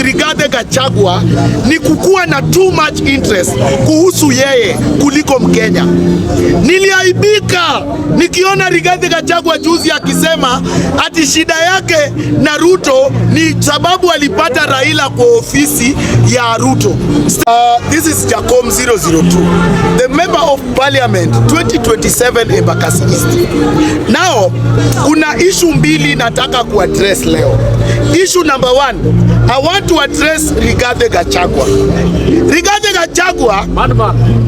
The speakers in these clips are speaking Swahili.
Rigathi Gachagua ni kukuwa na too much interest kuhusu yeye kuliko Mkenya. Niliaibika nikiona Rigathi Gachagua juzi akisema ati shida yake na Ruto ni sababu alipata Raila kwa ofisi ya Ruto. This is Jacom 002, the member of parliament 2027 Embakasi East. Now, kuna issue mbili nataka kuaddress leo. Issue number one, I want to address Rigathi Gachagua. Rigathi Gachagua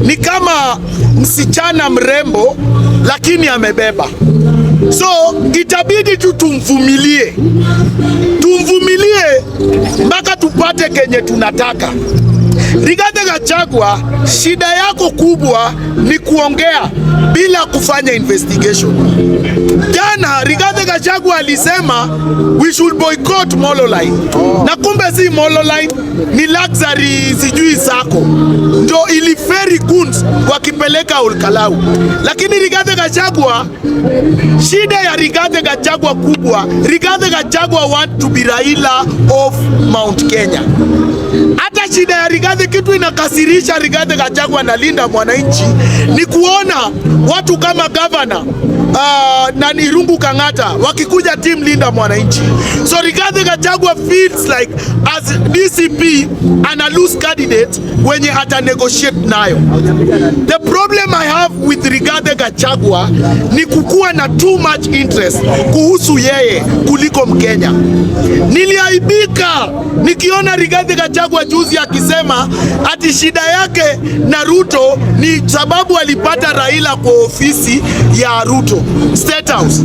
ni kama msichana mrembo lakini amebeba. So itabidi tumvumilie mpaka tupate kenye tunataka. Rigathi Gachagua, shida yako kubwa ni kuongea bila kufanya investigation. Jana Rigathi Gachagua alisema we should boycott Molo Line. Na kumbe si Molo Line, ni luxury sijui zako ndio iliferi goods wakipeleka Olkalau. Lakini Rigathi Gachagua, shida ya Rigathi Gachagua kubwa, Rigathi Gachagua want to be Raila of Mount Kenya. Hata shida ya Rigathi, kitu inakasirisha Rigathi Gachagua na Linda Mwananchi ni kuona watu kama governor na Irungu Kang'ata wakikuja team Linda Mwananchi. So Rigathi Gachagua feels like as DCP ana loose candidate wenye ata negotiate nayo. The problem I have with Rigathi Gachagua ni kukuwa na too much interest kuhusu yeye kuliko Mkenya. Niliaibika nikiona Rigathi Gachagua juzi akisema ati shida yake na Ruto ni sababu alipata Raila kwa ofisi ya Ruto State House.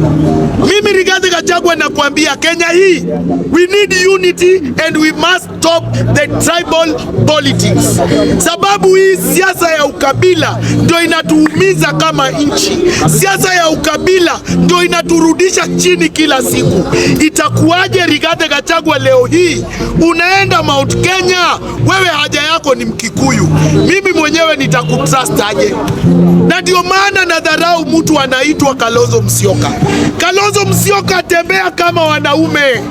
Mimi Rigathi Gachagua nakwambia, Kenya hii we need unity and we must stop the tribal politics. Sababu hii siasa ya ukabila ndio inatuumiza kama nchi. Siasa ya ukabila ndio inaturudisha chini kila siku. Itakuwaje Rigathi Gachagua leo hii unaenda Mount Kenya, wewe haja yako ni Mkikuyu, mimi mwenyewe nitakutrust aje? Na ndio maana nadharau mtu anaitwa Kalonzo Musyoka. Kalonzo Musyoka tembea kama wanaume.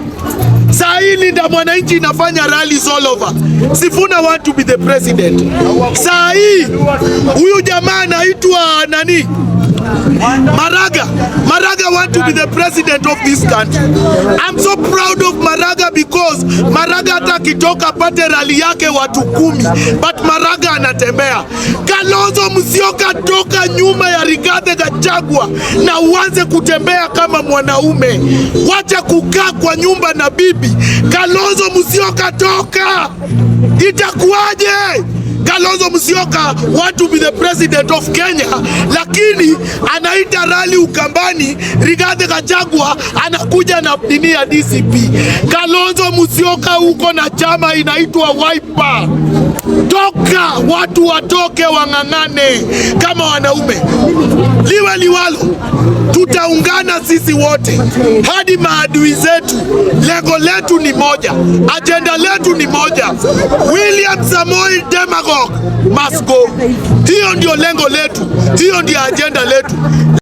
Saa hii Linda Mwananchi inafanya rallies all over. Sifuna want to be the president. Saa hii huyu jamaa anaitwa nani? Maraga want to be the president of this country. I'm so proud of Maraga because Maraga hata kitoka pate rally yake watu 10, but Maraga anatembea. Kalonzo Musyoka, toka nyuma ya Rigathi Gachagua na uanze kutembea kama mwanaume. Wacha kukaa kwa nyumba na bibi. Kalonzo Musyoka, toka! Itakuwaje? Kalonzo Musyoka want to be the president of Kenya, lakini anaita rally Ukambani. Rigathi Gachagua anakuja na dini ya DCP. Kalonzo Musyoka, uko na chama inaitwa Wiper. Toka, watu watoke wang'ang'ane kama wanaume. Liwe liwalo, tutaungana sisi wote hadi maadui zetu. Lengo letu ni moja, agenda letu ni moja. William Samoei Demagogue must go. Hiyo ndio lengo letu, hiyo ndio agenda letu.